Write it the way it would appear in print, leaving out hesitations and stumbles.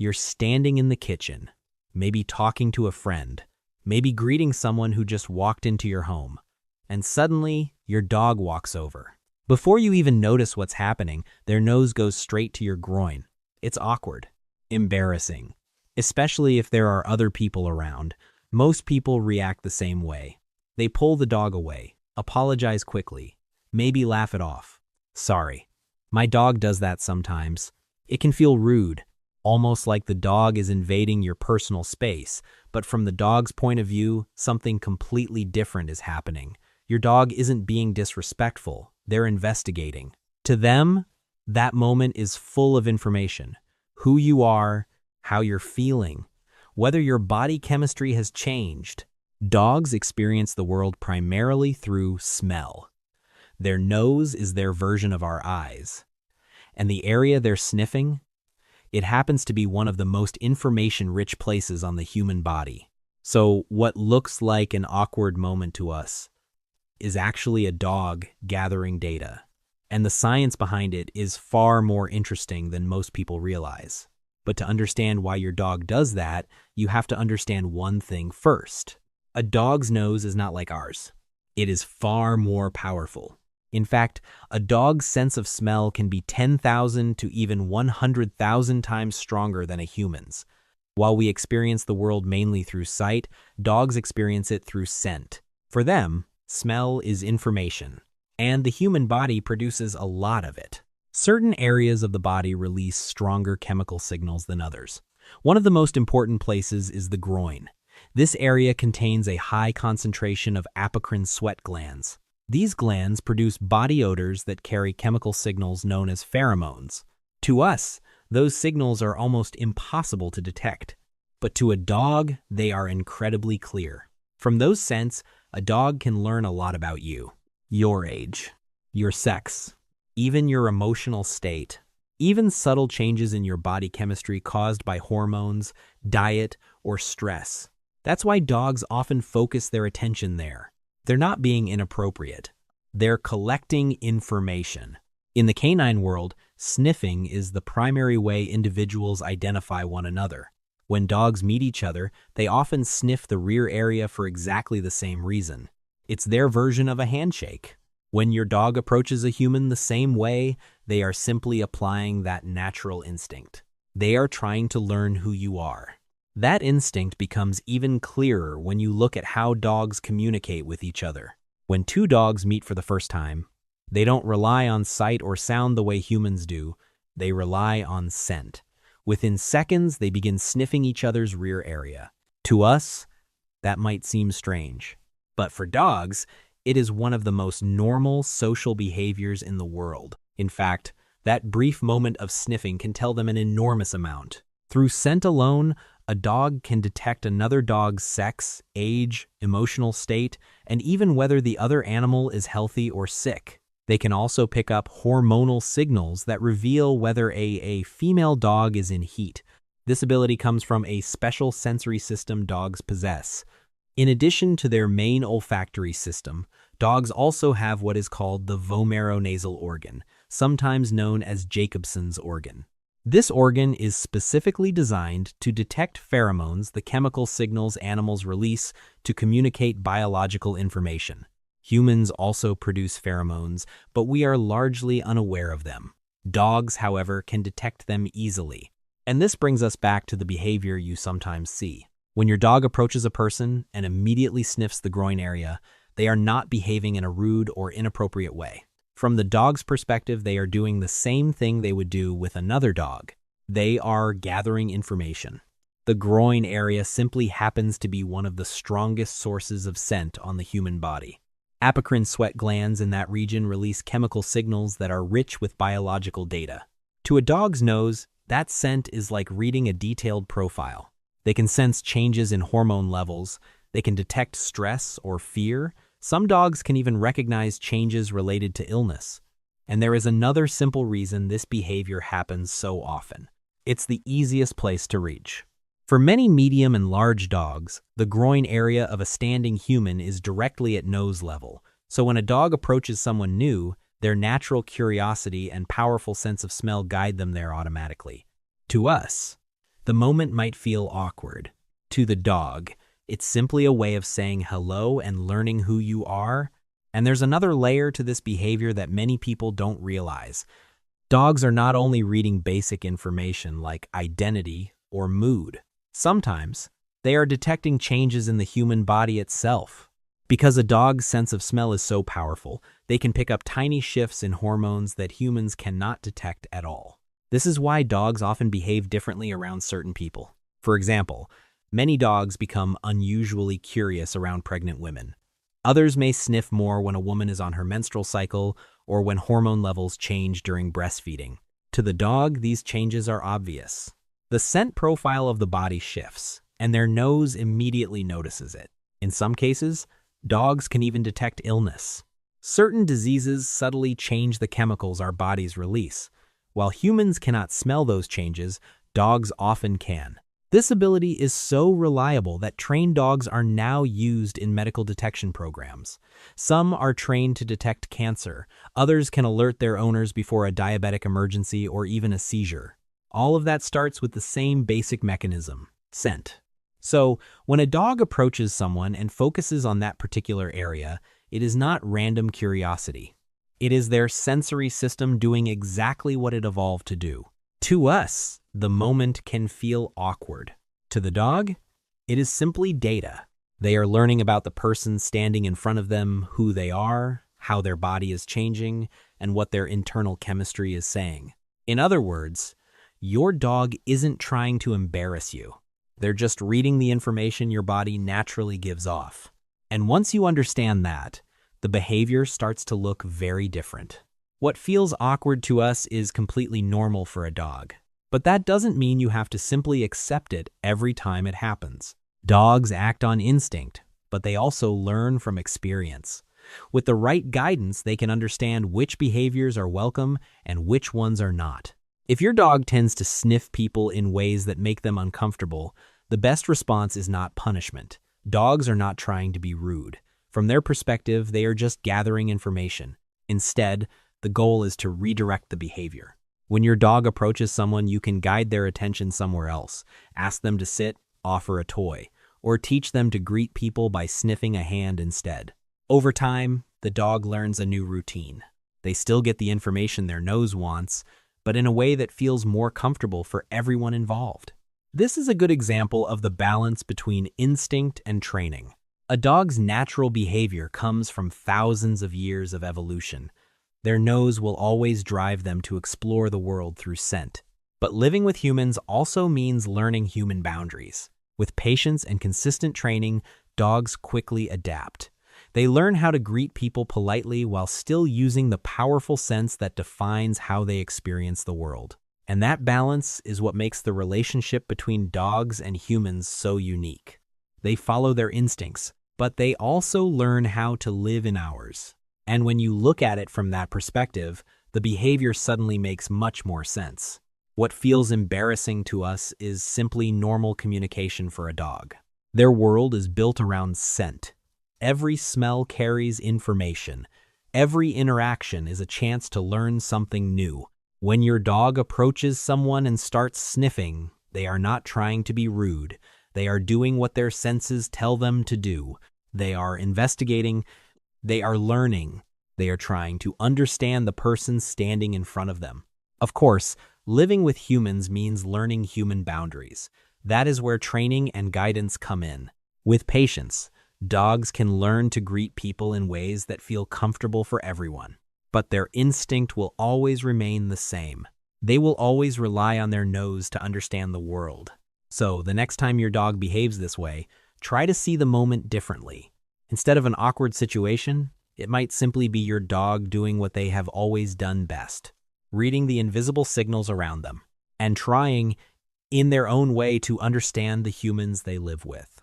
You're standing in the kitchen, maybe talking to a friend, maybe greeting someone who just walked into your home, and suddenly your dog walks over. Before you even notice what's happening, their nose goes straight to your groin. It's awkward, embarrassing, especially if there are other people around. Most people react the same way. They pull the dog away, apologize quickly, maybe laugh it off. Sorry, my dog does that sometimes. It can feel rude, almost like the dog is invading your personal space, but from the dog's point of view, something completely different is happening. Your dog isn't being disrespectful, they're investigating. To them, that moment is full of information. Who you are, how you're feeling, whether your body chemistry has changed. Dogs experience the world primarily through smell. Their nose is their version of our eyes. And the area they're sniffing, it happens to be one of the most information-rich places on the human body. So what looks like an awkward moment to us is actually a dog gathering data. And the science behind it is far more interesting than most people realize. But to understand why your dog does that, you have to understand one thing first. A dog's nose is not like ours. It is far more powerful. In fact, a dog's sense of smell can be 10,000 to even 100,000 times stronger than a human's. While we experience the world mainly through sight, dogs experience it through scent. For them, smell is information, and the human body produces a lot of it. Certain areas of the body release stronger chemical signals than others. One of the most important places is the groin. This area contains a high concentration of apocrine sweat glands. These glands produce body odors that carry chemical signals known as pheromones. To us, those signals are almost impossible to detect. But to a dog, they are incredibly clear. From those scents, a dog can learn a lot about you. Your age, your sex, even your emotional state. Even subtle changes in your body chemistry caused by hormones, diet, or stress. That's why dogs often focus their attention there. They're not being inappropriate. They're collecting information. In the canine world, sniffing is the primary way individuals identify one another. When dogs meet each other, they often sniff the rear area for exactly the same reason. It's their version of a handshake. When your dog approaches a human the same way, they are simply applying that natural instinct. They are trying to learn who you are. That instinct becomes even clearer when you look at how dogs communicate with each other. When two dogs meet for the first time, they don't rely on sight or sound the way humans do. They rely on scent. Within seconds, they begin sniffing each other's rear area. To us, that might seem strange. But for dogs, it is one of the most normal social behaviors in the world. In fact, that brief moment of sniffing can tell them an enormous amount. Through scent alone, a dog can detect another dog's sex, age, emotional state, and even whether the other animal is healthy or sick. They can also pick up hormonal signals that reveal whether a female dog is in heat. This ability comes from a special sensory system dogs possess. In addition to their main olfactory system, dogs also have what is called the vomeronasal organ, sometimes known as Jacobson's organ. This organ is specifically designed to detect pheromones, the chemical signals animals release to communicate biological information. Humans also produce pheromones, but we are largely unaware of them. Dogs, however, can detect them easily. And this brings us back to the behavior you sometimes see. When your dog approaches a person and immediately sniffs the groin area, they are not behaving in a rude or inappropriate way. From the dog's perspective, they are doing the same thing they would do with another dog. They are gathering information. The groin area simply happens to be one of the strongest sources of scent on the human body. Apocrine sweat glands in that region release chemical signals that are rich with biological data. To a dog's nose, that scent is like reading a detailed profile. They can sense changes in hormone levels. They can detect stress or fear. Some dogs can even recognize changes related to illness. And there is another simple reason this behavior happens so often. It's the easiest place to reach. For many medium and large dogs, the groin area of a standing human is directly at nose level. So when a dog approaches someone new, their natural curiosity and powerful sense of smell guide them there automatically. To us, The moment might feel awkward. To the dog, it's simply a way of saying hello and learning who you are. And there's another layer to this behavior that many people don't realize. Dogs are not only reading basic information like identity or mood. Sometimes, they are detecting changes in the human body itself. Because a dog's sense of smell is so powerful, they can pick up tiny shifts in hormones that humans cannot detect at all. This is why dogs often behave differently around certain people. For example, many dogs become unusually curious around pregnant women. Others may sniff more when a woman is on her menstrual cycle or when hormone levels change during breastfeeding. To the dog, these changes are obvious. The scent profile of the body shifts, and their nose immediately notices it. In some cases, dogs can even detect illness. Certain diseases subtly change the chemicals our bodies release. While humans cannot smell those changes, dogs often can. This ability is so reliable that trained dogs are now used in medical detection programs. Some are trained to detect cancer. Others can alert their owners before a diabetic emergency or even a seizure. All of that starts with the same basic mechanism: scent. So, when a dog approaches someone and focuses on that particular area, it is not random curiosity. It is their sensory system doing exactly what it evolved to do. To us, the moment can feel awkward. To the dog, it is simply data. They are learning about the person standing in front of them, who they are, how their body is changing, and what their internal chemistry is saying. In other words, your dog isn't trying to embarrass you. They're just reading the information your body naturally gives off. And once you understand that, the behavior starts to look very different. What feels awkward to us is completely normal for a dog. But that doesn't mean you have to simply accept it every time it happens. Dogs act on instinct, but they also learn from experience. With the right guidance, they can understand which behaviors are welcome and which ones are not. If your dog tends to sniff people in ways that make them uncomfortable, the best response is not punishment. Dogs are not trying to be rude. From their perspective, they are just gathering information. Instead, the goal is to redirect the behavior. When your dog approaches someone, you can guide their attention somewhere else. Ask them to sit, offer a toy, or teach them to greet people by sniffing a hand instead. Over time, the dog learns a new routine. They still get the information their nose wants, but in a way that feels more comfortable for everyone involved. This is a good example of the balance between instinct and training. A dog's natural behavior comes from thousands of years of evolution. Their nose will always drive them to explore the world through scent. But living with humans also means learning human boundaries. With patience and consistent training, dogs quickly adapt. They learn how to greet people politely while still using the powerful sense that defines how they experience the world. And that balance is what makes the relationship between dogs and humans so unique. They follow their instincts, but they also learn how to live in ours. And when you look at it from that perspective, the behavior suddenly makes much more sense. What feels embarrassing to us is simply normal communication for a dog. Their world is built around scent. Every smell carries information. Every interaction is a chance to learn something new. When your dog approaches someone and starts sniffing, they are not trying to be rude. They are doing what their senses tell them to do. They are investigating. They are learning. They are trying to understand the person standing in front of them. Of course, living with humans means learning human boundaries. That is where training and guidance come in. With patience, dogs can learn to greet people in ways that feel comfortable for everyone. But their instinct will always remain the same. They will always rely on their nose to understand the world. So, the next time your dog behaves this way, try to see the moment differently. Instead of an awkward situation, it might simply be your dog doing what they have always done best, reading the invisible signals around them, and trying, in their own way, to understand the humans they live with.